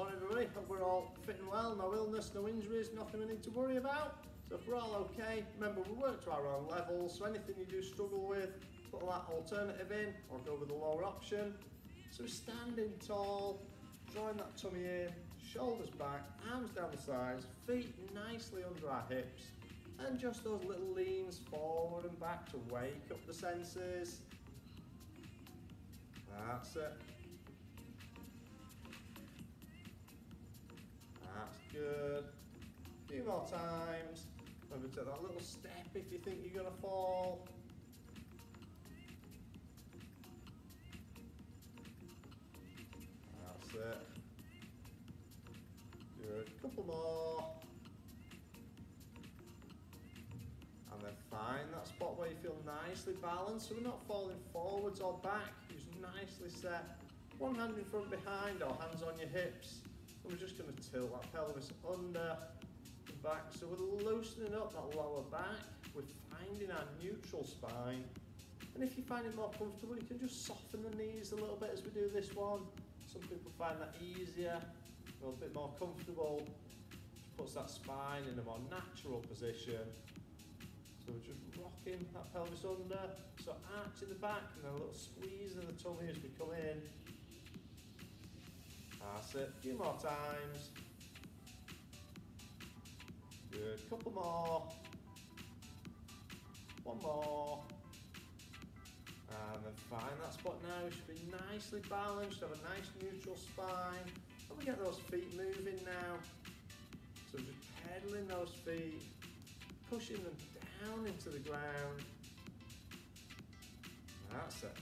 morning everybody, hope we're all fit and well, no illness, no injuries, nothing we need to worry about. So if we're all okay, remember we work to our own levels, so anything you do struggle with, put that alternative in or go with the lower option. So standing tall, drawing that tummy in, shoulders back, arms down the sides, feet nicely under our hips, and just those little leans forward and back to wake up the senses. That's it. That's good. A few more times. Maybe take that little step if you think you're going to fall. That's it. Good. Couple more. And then find that spot where you feel nicely balanced, so we're not falling forwards or back. Just nicely set. One hand in front behind or hands on your hips. And we're just going to tilt that pelvis under the back. So we're loosening up that lower back. We're finding our neutral spine. And if you find it more comfortable, you can just soften the knees a little bit as we do this one. Some people find that easier, a little bit more comfortable. Just puts that spine in a more natural position. So we're just rocking that pelvis under. So arch in the back and then a little squeeze of the tummy as we come in. That's it, a few more times. Good, couple more. One more. And then find that spot now. You should be nicely balanced, have a nice neutral spine. And we get those feet moving now. So just pedaling those feet, pushing them down into the ground. That's it.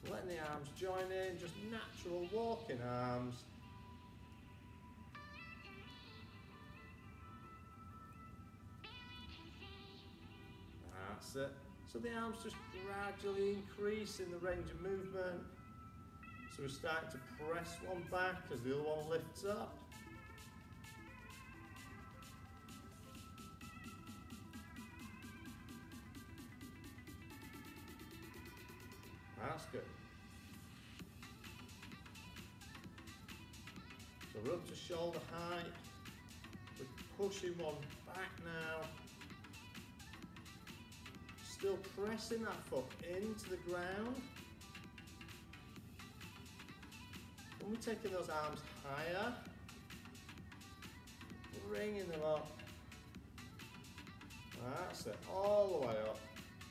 Letting the arms join in, just natural walking arms. That's it. So the arms just gradually increase in the range of movement. So we're starting to press one back as the other one lifts up. That's good. So we're up to shoulder height. We're pushing one back now. Still pressing that foot into the ground. And we're taking those arms higher. Bringing them up. That's it, all the way up.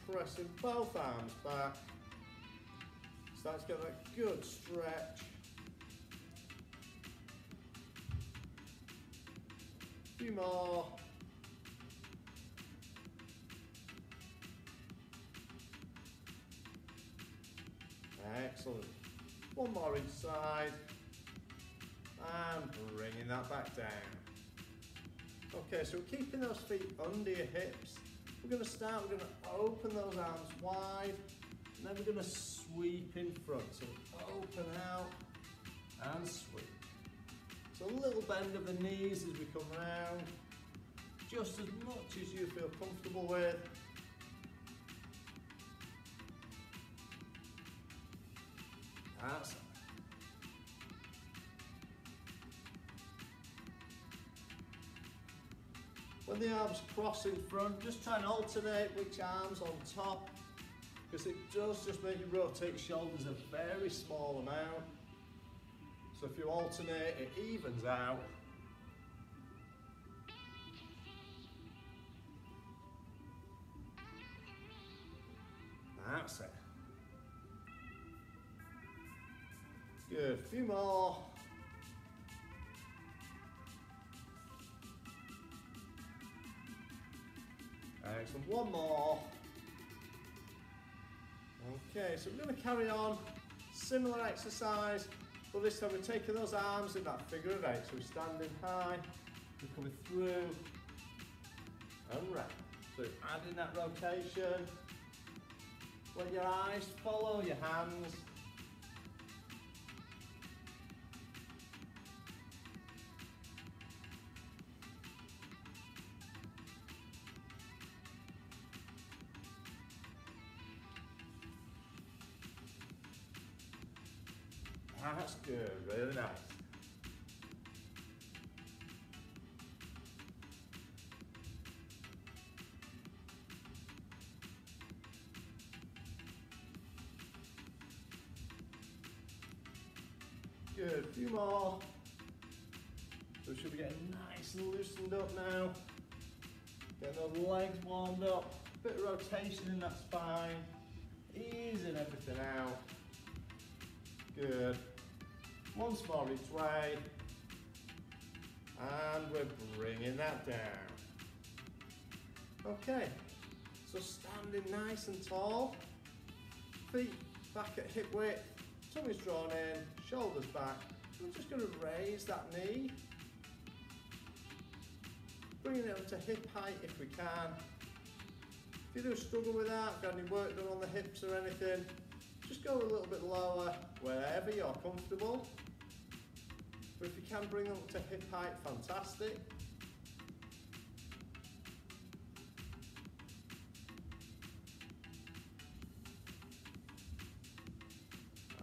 Pressing both arms back. Start to get that good stretch. A few more. Excellent. One more each side. And bringing that back down. Okay, so we're keeping those feet under your hips. We're going to open those arms wide. And then we're going to sweep in front. So open out and sweep. So a little bend of the knees as we come round. Just as much as you feel comfortable with. That's it. When the arms cross in front, just try and alternate which arm's on top, because it does just make you rotate your shoulders a very small amount. So if you alternate, it evens out. That's it. Good, a few more. Excellent, one more. Okay, so we're going to carry on, similar exercise, but this time we're taking those arms in that figure of eight. So we're standing high, we're coming through and round. So adding that rotation. Let your eyes follow your hands. That's good, really nice. good. A few more. So we should be getting nice and loosened up now. Getting those legs warmed up. Bit of rotation in that spine. Easing everything out. Good. Once more each way. And we're bringing that down. Okay, so standing nice and tall. Feet back at hip width. Tummy's drawn in, shoulders back. We're just going to raise that knee. Bringing it up to hip height if we can. If you do struggle with that, got any work done on the hips or anything, just go a little bit lower wherever you're comfortable. But if you can bring them up to hip height, fantastic.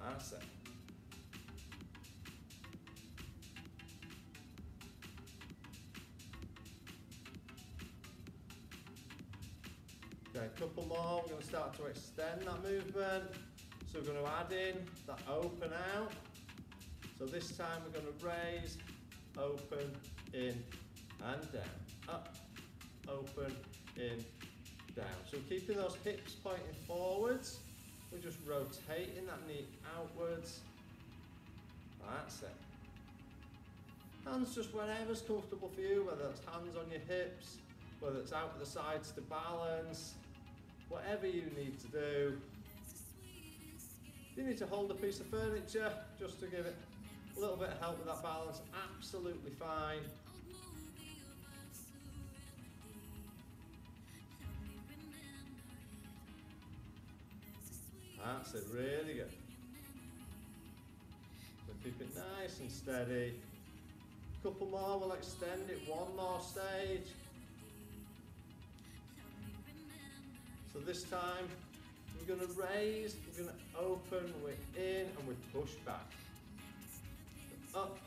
That's it. Okay, a couple more. We're going to start to extend that movement. So we're going to add in that open out. So this time we're going to raise, open, in, and down. Up, open, in, down. So keeping those hips pointing forwards. We're just rotating that knee outwards. That's it. Hands just wherever's comfortable for you, whether it's hands on your hips, whether it's out to the sides to balance, whatever you need to do. If you need to hold a piece of furniture just to give it a little bit of help with that balance, absolutely fine. That's it, really good. So keep it nice and steady. Couple more, we'll extend it one more stage. So this time, we're going to raise, we're going to open, we're in, and we push back. Up,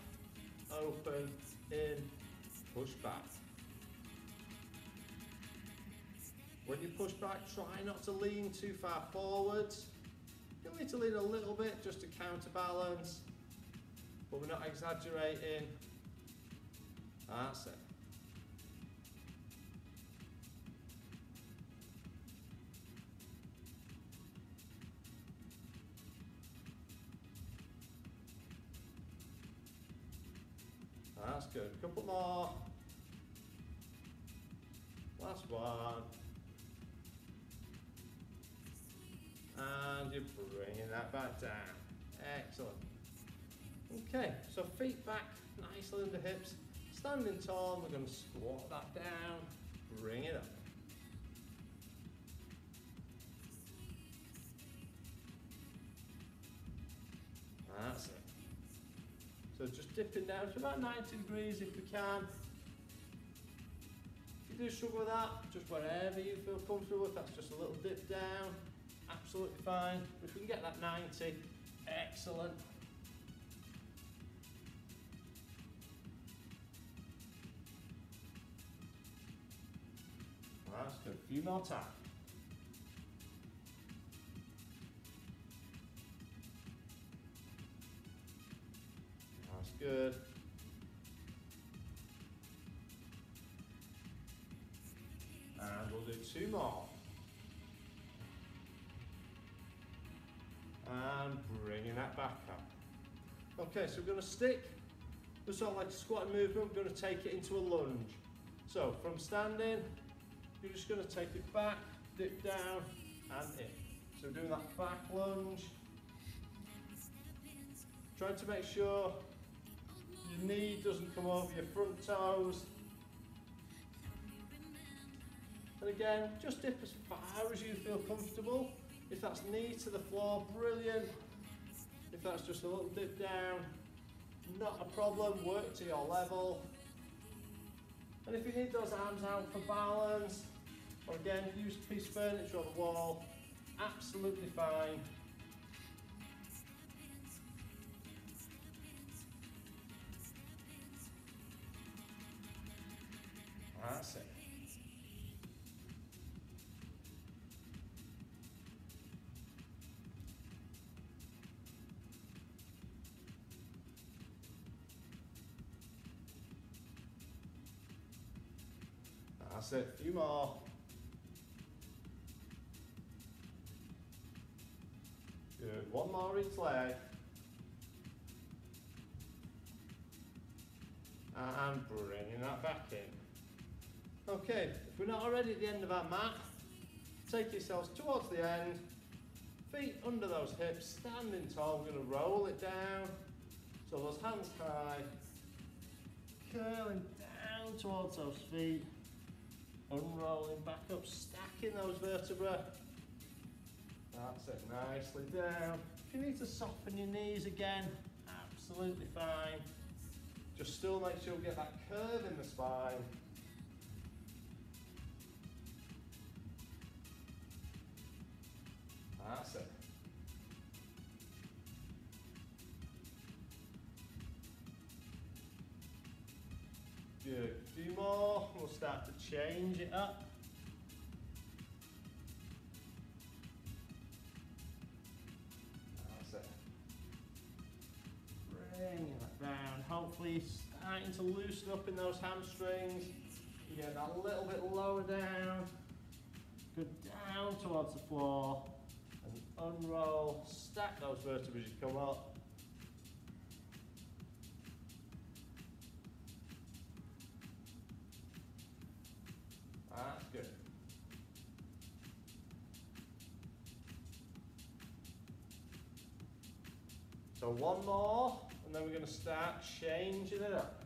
open, in, push back. When you push back, try not to lean too far forwards. You'll need to lean a little bit just to counterbalance, but we're not exaggerating. That's it. That's good. A couple more. Last one. And you're bringing that back down. Excellent. Okay, so feet back nicely under hips. Standing tall, we're going to squat that down. Bring it up. That's it. So just dipping down to about 90 degrees if we can. If you do struggle with that, just wherever you feel comfortable, if that's just a little dip down, absolutely fine. If we can get that 90, excellent. That's good. A few more times. That's good. And we'll do two more. And bringing that back up. Okay, so we're going to stick the sort of like squat movement. We're going to take it into a lunge. So from standing, you're just going to take it back, dip down, and in. So doing that back lunge. Trying to make sure your knee doesn't come over your front toes. And again, just dip as far as you feel comfortable. If that's knee to the floor, brilliant. If that's just a little dip down, not a problem, work to your level. And if you need those arms out for balance, or again, use a piece of furniture on the wall, absolutely fine. That's it. That's it, a few more. Good, one more each leg. And bringing that back in. Okay, if we're not already at the end of our mat, take yourselves towards the end, feet under those hips, standing tall. We're going to roll it down, so those hands high, curling down towards those feet, unrolling back up, stacking those vertebrae. That's it, nicely down. If you need to soften your knees again, absolutely fine. Just still make sure we get that curve in the spine. That's it. Good. A few more. We'll start to change it up. That's it. Bringing that down. Hopefully starting to loosen up in those hamstrings. You get that a little bit lower down. Go down towards the floor. And unroll. Stack those vertebrae as you come up. That's good. So one more, and then we're going to start changing it up.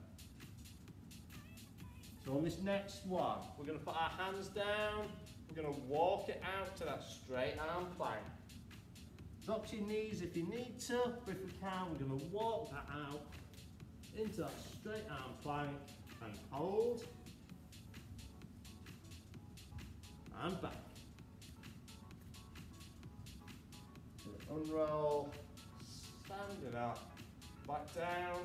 So on this next one, we're going to put our hands down, we're going to walk it out to that straight arm plank. Drop to your knees if you need to, but if we can, we're going to walk that out into that straight arm plank and hold. And back. Unroll, standing up, back down.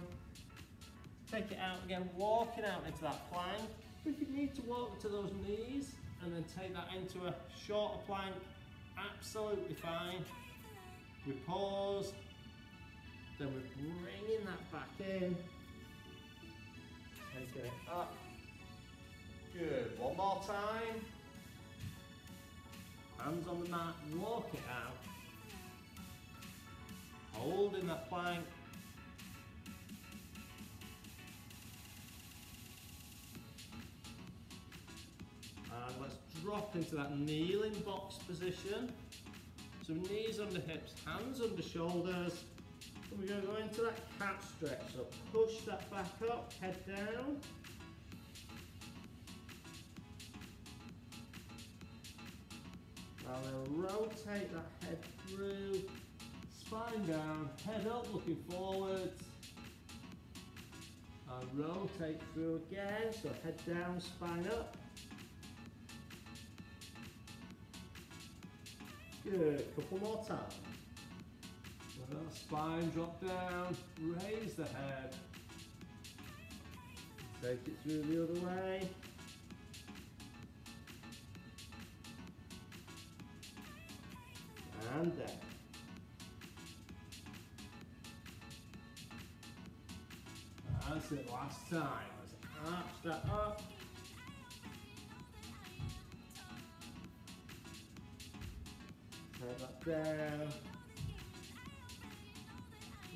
Take it out again, walking out into that plank. If you need to walk to those knees and then take that into a shorter plank, absolutely fine. We pause, then we're bringing that back in. Take it up. Good, one more time. Hands on the mat, walk it out. Holding that plank. And let's drop into that kneeling box position. So knees under hips, hands under shoulders. And we're going to go into that cat stretch. So push that back up, head down. And then rotate that head through, spine down, head up, looking forwards. And rotate through again, so head down, spine up. Good, couple more times. Let that spine drop down, raise the head. Take it through the other way. And down. That's it, last time. Let's arch that up. Take that down.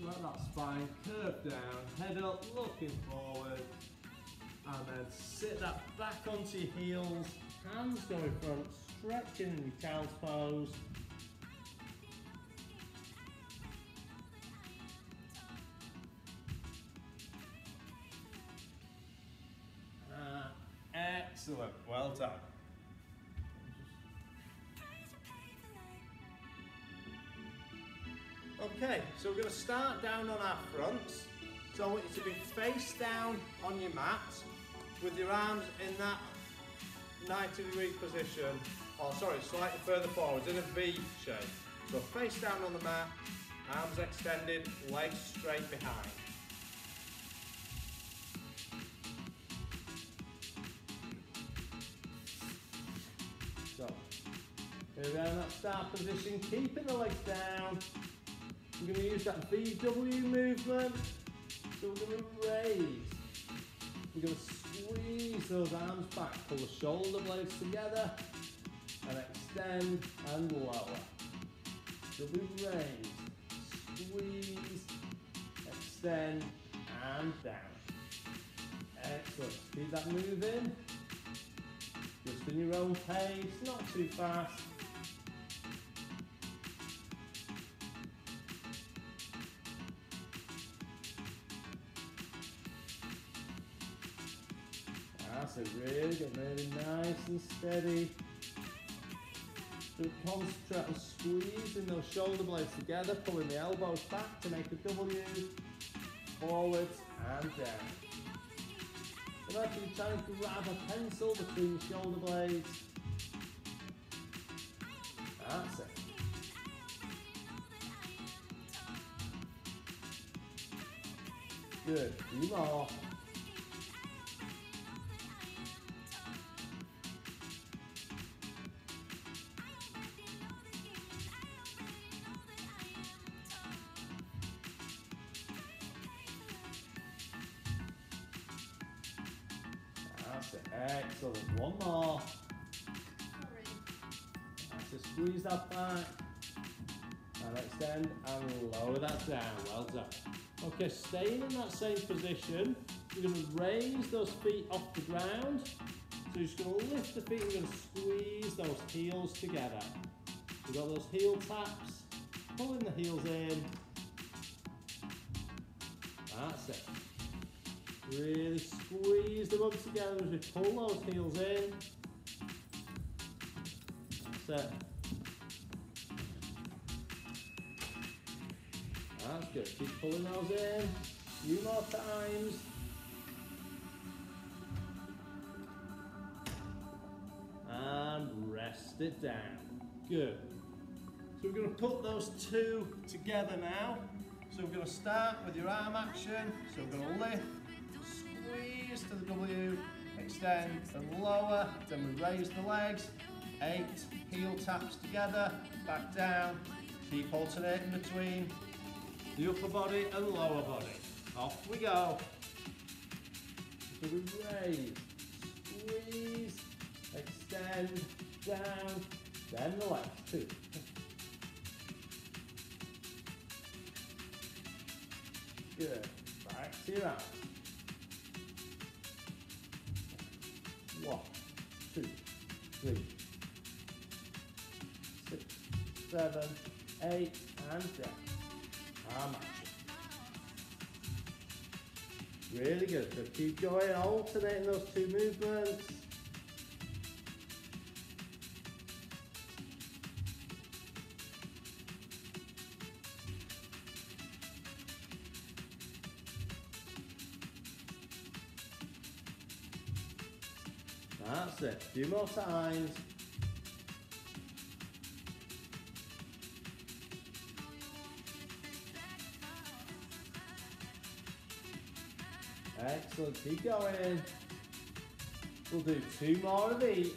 Let that spine curve down, head up, looking forward. And then sit that back onto your heels, hands go in front, stretching in your child's pose. Excellent, well done. Okay, so we're going to start down on our fronts. So I want you to be face down on your mat with your arms in that 90-degree position, or sorry, slightly further forwards in a V shape. So face down on the mat, arms extended, legs straight behind. So, here we are in that start position, keeping the legs down. We're going to use that VW movement. So we're going to raise. We're going to squeeze those arms back, pull the shoulder blades together, and extend and lower. Double raise, squeeze, extend and down. Excellent, keep that moving. Just in your own pace, not too fast. That's it, really get really nice and steady. So concentrate on squeezing those shoulder blades together, pulling the elbows back to make a W, forwards and down. And after you try and grab a pencil between the shoulder blades. That's it. Good, a few more. That's it, excellent. One more. That's it, squeeze that back. And extend and lower that down. Well done. Okay, staying in that same position, you're going to raise those feet off the ground. So you're just going to lift the feet and you're going to squeeze those heels together. You've got those heel taps, pulling the heels in. That's it. Really squeeze them up together as we pull those heels in. That's it. That's good. Keep pulling those in. A few more times. And rest it down. Good. So we're going to put those two together now. So we're going to start with your arm action. So we're going to lift, squeeze to the W, extend and lower. Then we raise the legs. 8 heel taps together, back down. Keep alternating between the upper body and lower body. Off we go. So we raise, squeeze, extend, down, then the legs. 2. Good. Back to your arms. 1, 2, 3, 6, 7, 8, and down. Arm action. Really good. So keep going, alternating those two movements. That's it. A few more times. Excellent, keep going. We'll do 2 more of each.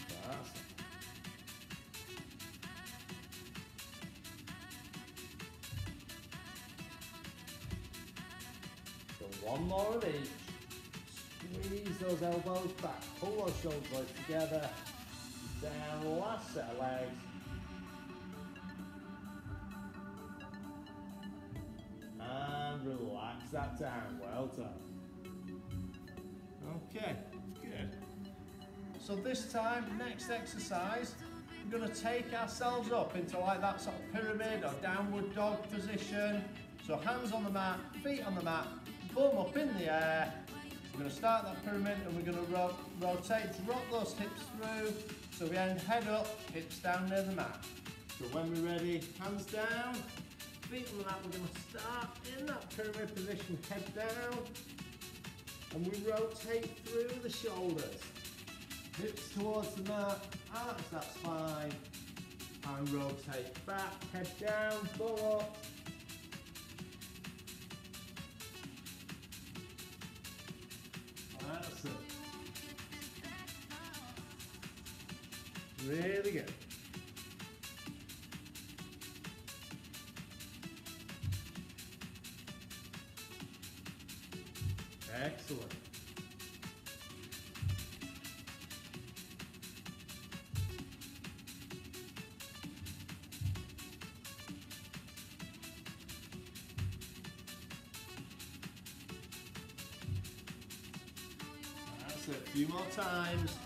That's it. So 1 more of each. Squeeze those elbows back, pull those shoulder blades together. Down, last set of legs. Relax that down, well done. Okay, good. So this time, next exercise, we're going to take ourselves up into like that sort of pyramid or downward dog position. So hands on the mat, feet on the mat, bum up in the air. We're going to start that pyramid and we're going to rotate, drop those hips through. So we end head up, hips down near the mat. So when we're ready, hands down. Feet on the mat, we're going to start in that pyramid position, head down, and we rotate through the shoulders. Hips towards the mat, arms that spine, and rotate back, head down, bum up. That's it. Really good. Excellent. That's it, a few more times.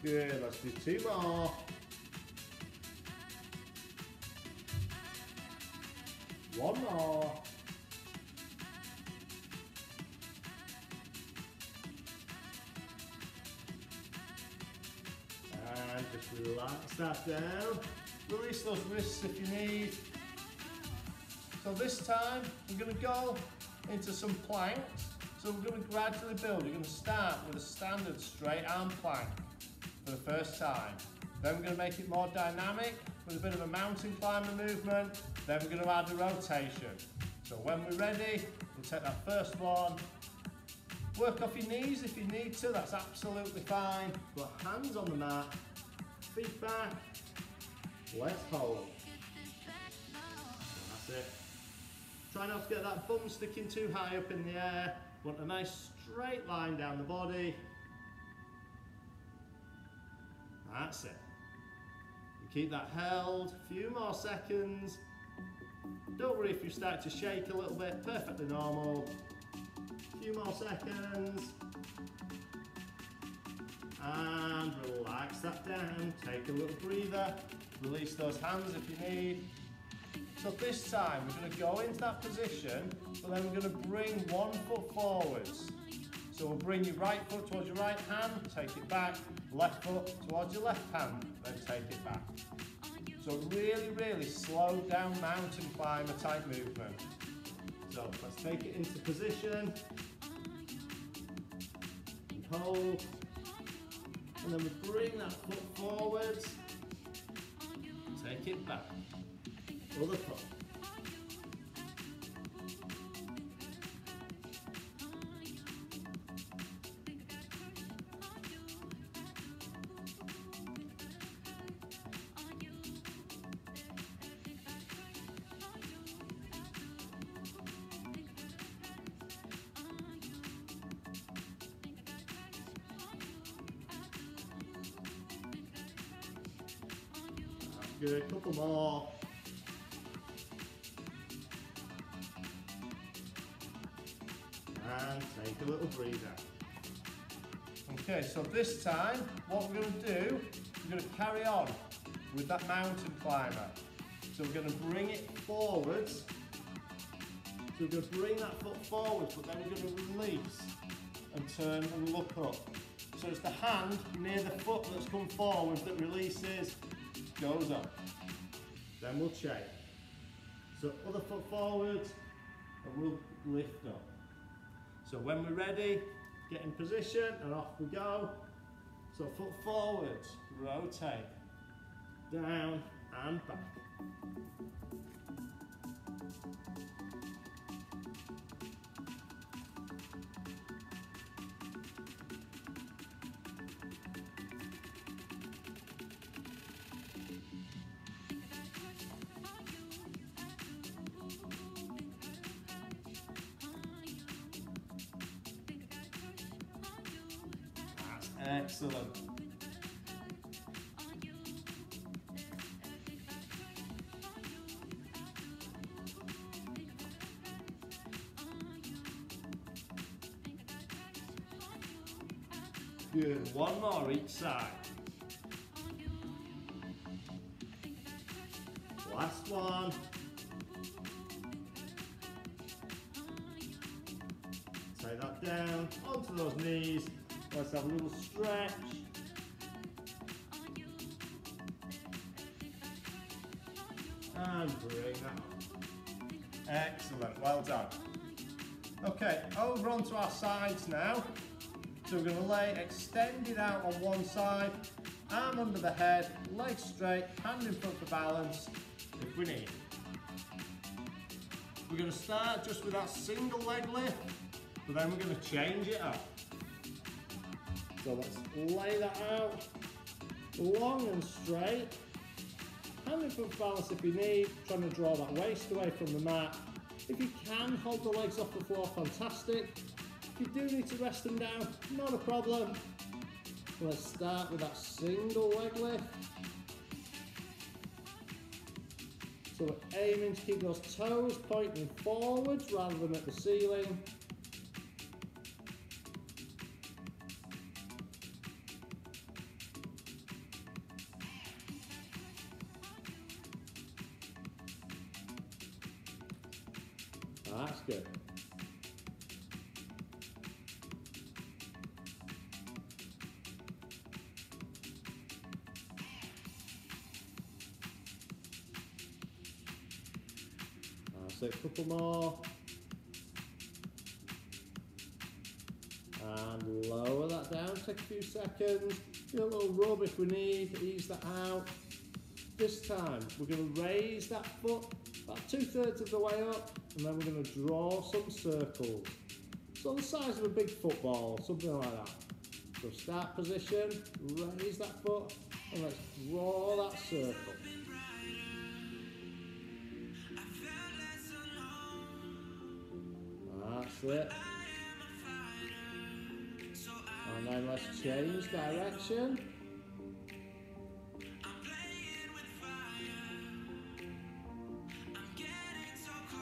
Good, let's do 2 more. One more. And just relax that down. Release those wrists if you need. So this time, we're going to go into some planks. So we're going to gradually build. You're going to start with a standard straight arm plank for the first time. Then we're going to make it more dynamic with a bit of a mountain climber movement. Then we're going to add a rotation. So when we're ready, we'll take that first one. Work off your knees if you need to, that's absolutely fine. Put hands on the mat, feet back, let's hold. That's it. Try not to get that bum sticking too high up in the air. Want a nice straight line down the body. That's it. You keep that held, a few more seconds. Don't worry if you start to shake a little bit, perfectly normal. A few more seconds. And relax that down, take a little breather. Release those hands if you need. So this time we're going to go into that position, but then we're going to bring one foot forwards. So we'll bring your right foot towards your right hand, take it back, left foot towards your left hand, then take it back. So really, really slow down mountain climber type movement. So let's take it into position, and hold, and then we bring that foot forwards, take it back, other foot. Good, a couple more. And take a little breather. Okay, so this time, what we're going to do, we're going to carry on with that mountain climber. So we're going to bring it forwards. So we're going to bring that foot forwards, but then we're going to release and turn and look up. So it's the hand near the foot that's come forward that releases, goes up. Then we'll change. So other foot forwards, and we'll lift up. So when we're ready, get in position and off we go. So foot forwards, rotate, down and back. Excellent. Good, one more each side. Last one. Take that down, onto those knees. Let's have a little stretch. And bring that up. Excellent, well done. Okay, over onto our sides now. So we're going to lay extended out on one side, arm under the head, leg straight, hand in front for balance if we need. We're going to start just with that single leg lift, but then we're going to change it up. So let's lay that out long and straight. hand in front for balance if you need, trying to draw that waist away from the mat. If you can hold the legs off the floor, fantastic. If you do need to rest them down, not a problem. Let's start with that single leg lift. So we're aiming to keep those toes pointing forwards rather than at the ceiling. That's good. That's it, a couple more. And lower that down, take a few seconds. Do a little rub if we need, ease that out. This time, we're going to raise that foot about 2/3 of the way up, and then we're going to draw some circles. So the size of a big football, something like that. So start position, raise that foot, and let's draw that circle. That's it. And then let's change direction.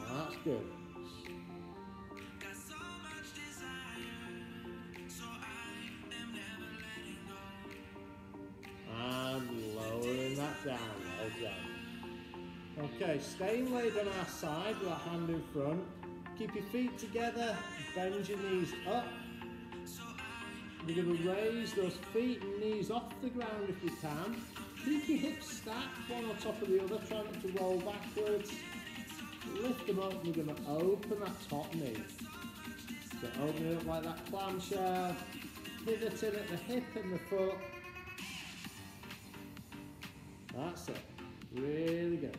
That's good. And lowering that down, well done. Okay, staying laid on our side with our hand in front. Keep your feet together, bend your knees up. We're going to raise those feet and knees off the ground if we can. Keep your hips stacked, one on top of the other, try not to roll backwards. Lift them up, we're going to open that top knee. So open it up like that clamshell, pivoting at the hip and the foot. That's it, really good.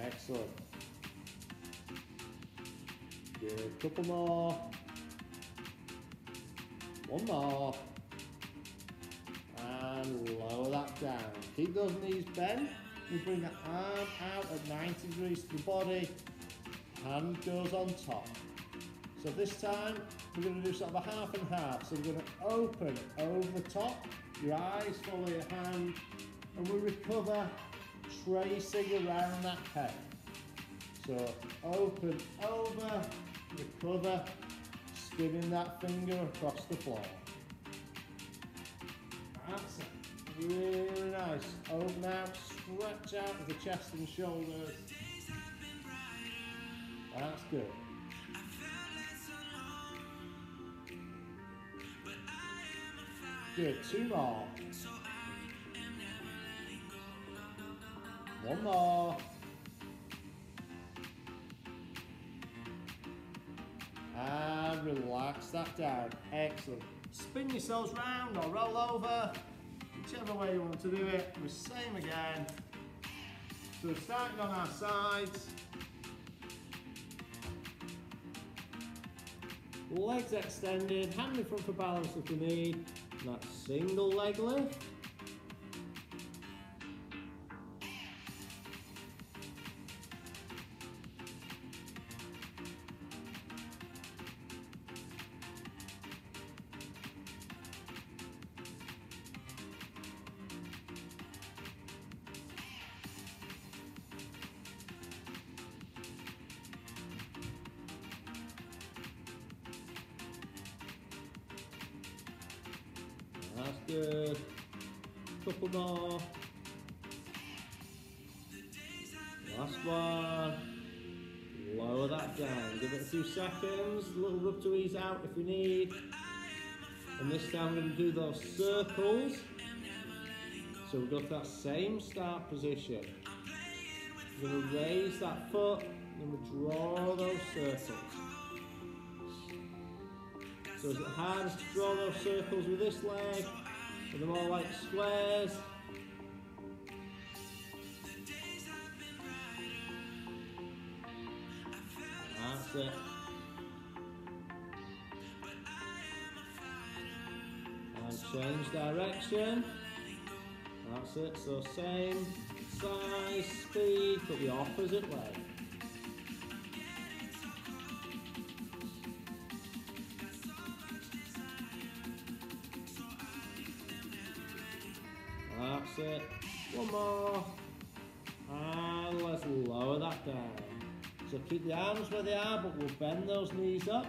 Excellent. Good, couple more. One more. And lower that down. Keep those knees bent. We bring the arm out at 90 degrees to the body. Hand goes on top. So this time, we're going to do sort of a half and half. So we're going to open over the top. Your eyes follow your hand. And we recover, tracing around that head. So open over, recover, spinning that finger across the floor. That's it. Really nice. Open out, stretch out of the chest and shoulders. That's good. Good, two more. One more. And relax that down. Excellent. Spin yourselves round or roll over, whichever way you want to do it. The same again. So we're starting on our sides. Legs extended, hand in front for balance if you need. And that single leg lift. That's good. Couple more. Last one. Lower that down. Give it a few seconds. A little rub to ease out if you need. And this time we're going to do those circles. So we go to that same start position. We're going to raise that foot and we draw those circles. So is it hardest to draw those circles with this leg? Or the more like squares? That's it. And change direction. That's it, so same size, speed, but the opposite way. That's it. One more. And let's lower that down. So keep the arms where they are, but we'll bend those knees up.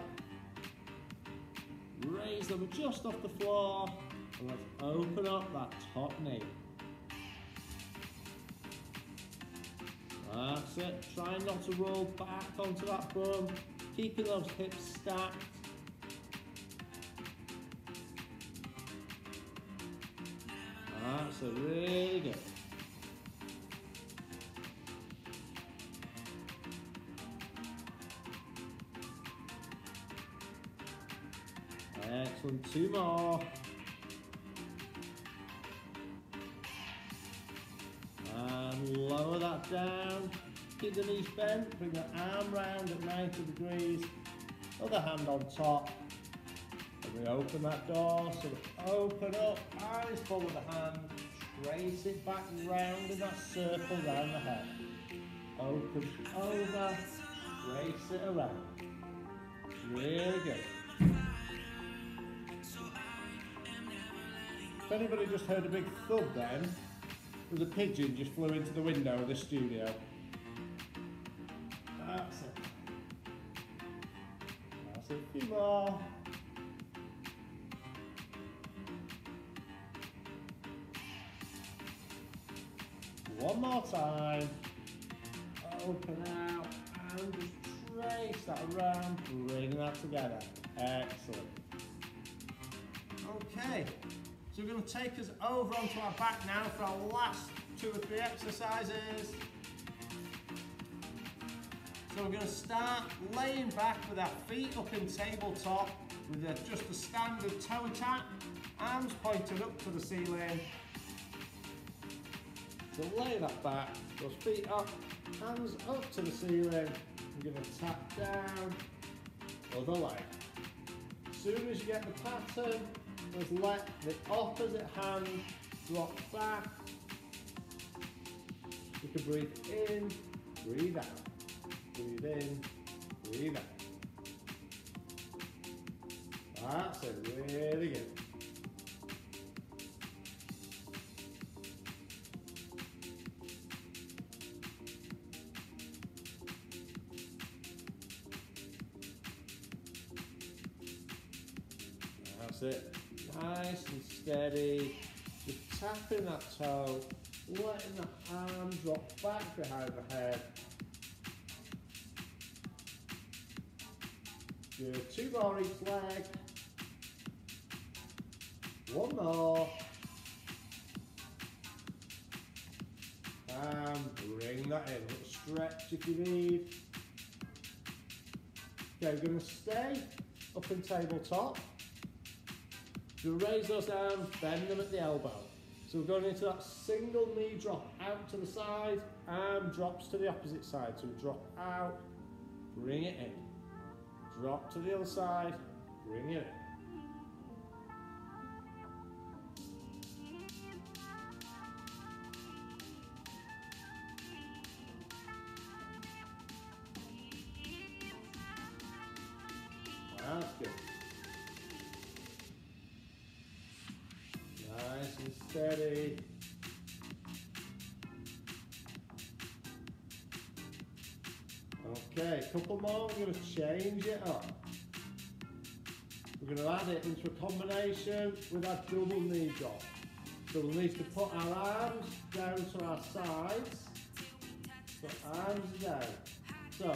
Raise them just off the floor. And let's open up that top knee. That's it. Try not to roll back onto that bum. Keeping those hips stacked. That's it. Really good. Excellent. Two more. And lower that down. Keep the knees bent. Bring the arm round at 90 degrees. Other hand on top. And we open that door. So we open up. Eyes follow the hand. Trace it back round in that circle round the head. Open over. Trace it around. Really good. If anybody just heard a big thud then, there was a pigeon just flew into the window of the studio. That's it. That's it. A few more. One more time. Open out and just trace that around. Bring that together. Excellent. Okay. So we're going to take us over onto our back now for our last 2 or 3 exercises. So we're going to start laying back with our feet up in tabletop with just a standard toe tap, arms pointed up to the ceiling. So lay that back, those feet up, hands up to the ceiling. We're going to tap down, other leg. As soon as you get the pattern, let's let the opposite hand drop back. You can breathe in, breathe out. Breathe in, breathe out. That's it, really good. That's it. Nice and steady. Just tapping that toe, letting the arm drop back behind the head. Good. 2 more each leg. 1 more. And bring that in. A little stretch if you need. Okay, we're going to stay up in tabletop. So raise those arms, bend them at the elbow. So we're going into that single knee drop out to the side, arm drops to the opposite side. So we drop out, bring it in. Drop to the other side, bring it in. That's good. Nice and steady. Okay, a couple more. We're going to change it up. We're going to add it into a combination with our double knee drop. So we'll need to put our arms down to our sides. Put arms down. So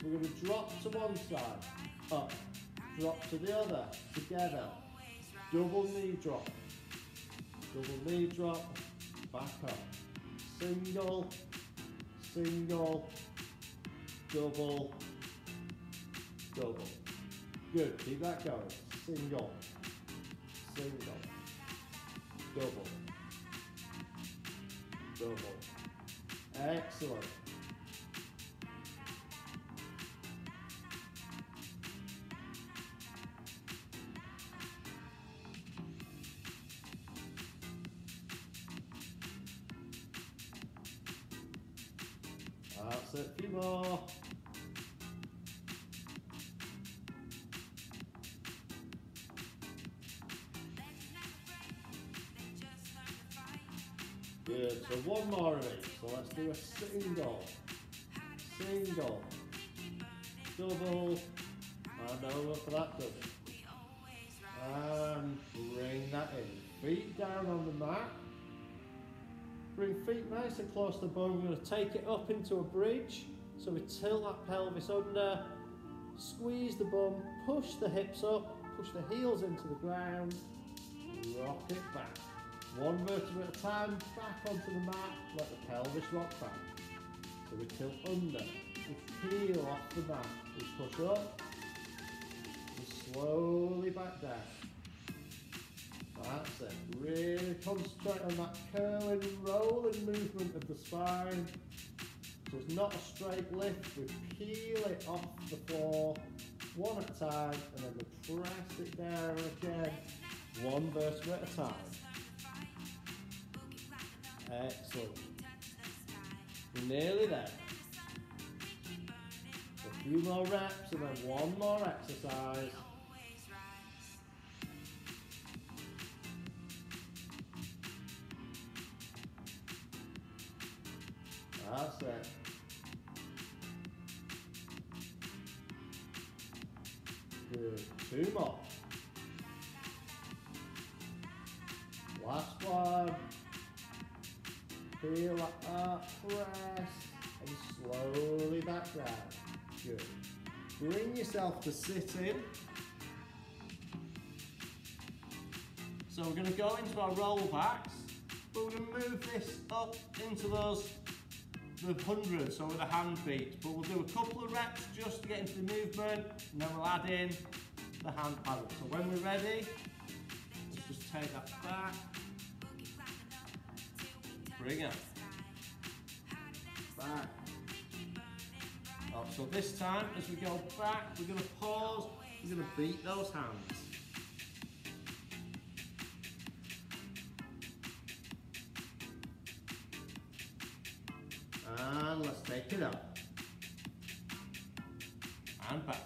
we're going to drop to one side, up, drop to the other, together. Double knee drop. Double knee drop, back up. Single, single, double, double. Good, keep that going. Single, single, double, double. Excellent. That's it, a few more. Good, so one more of each. So let's do a single, single, double, and over for that double. And bring that in. Feet down on the mat. Bring feet nice and close to the bone. We're going to take it up into a bridge. So we tilt that pelvis under, squeeze the bum, push the hips up, push the heels into the ground, rock it back. One vertebra at a time, back onto the mat, let the pelvis rock back. So we tilt under, we peel off the mat, we push up, and slowly back down. That's it. Really concentrate on that curling, rolling movement of the spine. So it's not a straight lift, we peel it off the floor, one at a time, and then we press it down again, one vertebra at a time. Excellent. We're nearly there. A few more reps and then one more exercise. That's it. Good. Two more. Last one. Feel like that, press, and slowly back down. Good. Bring yourself to sitting. So we're going to go into our roll backs, but we're going to move this up into the hundreds, so with the hand beats. But we'll do a couple of reps just to get into the movement, and then we'll add in the hand paddle. So when we're ready, let's just take that back. Bring it back. Oh, so this time, as we go back, we're going to pause, we're going to beat those hands. And let's take it up. And back.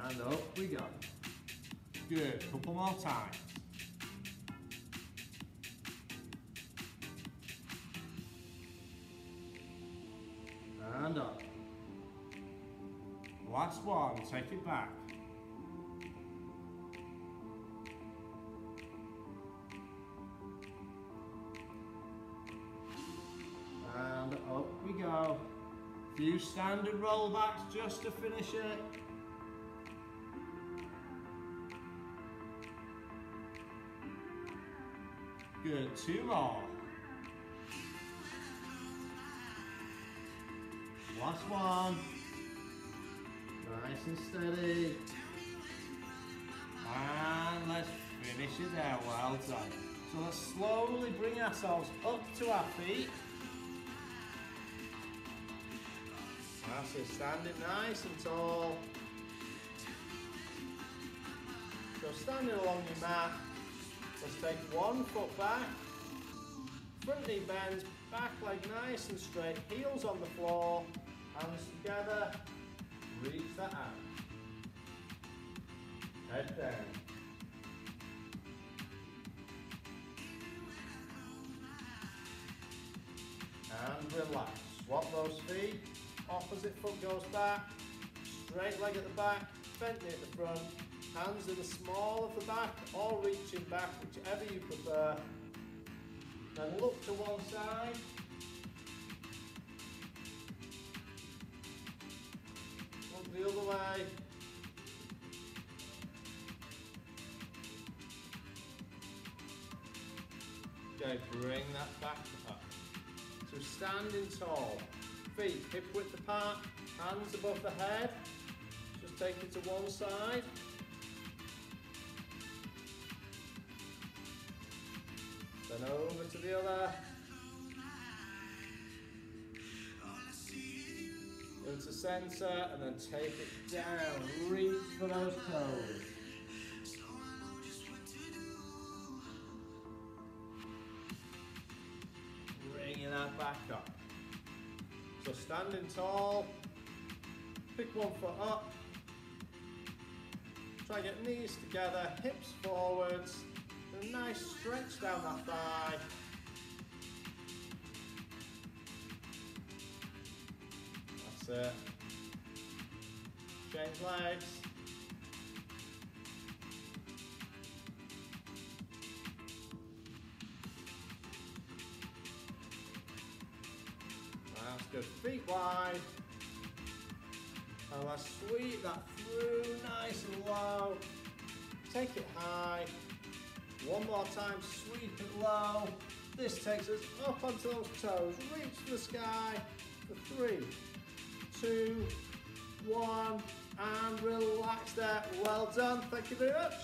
And up we go. Good, couple more times. And up. Last one, take it back. And up we go. Few standard roll backs just to finish it. Good, two more. Last one. Nice and steady. And let's finish it there, well done. So let's slowly bring ourselves up to our feet. That's it, standing nice and tall. So standing along your mat, let's take one foot back, front knee bends, back leg nice and straight, heels on the floor, hands together, reach that out. Head down. And relax. Swap those feet, opposite foot goes back, straight leg at the back, bent knee at the front, hands in the small of the back or reaching back, whichever you prefer. Then look to one side. Look the other way. Okay, bring that back up. So standing tall, feet hip width apart, hands above the head. Just take it to one side. Then over to the other. Into centre and then take it down. Reach for those toes. Standing tall. Pick one foot up. Try and get knees together, hips forwards. And a nice stretch down that thigh. That's it. Change legs. That's good. Feet wide. And let's sweep that through nice and low. Take it high. One more time, sweep it low. This takes us up onto those toes. Reach for the sky for 3, 2, 1, and relax there. Well done. Thank you very much.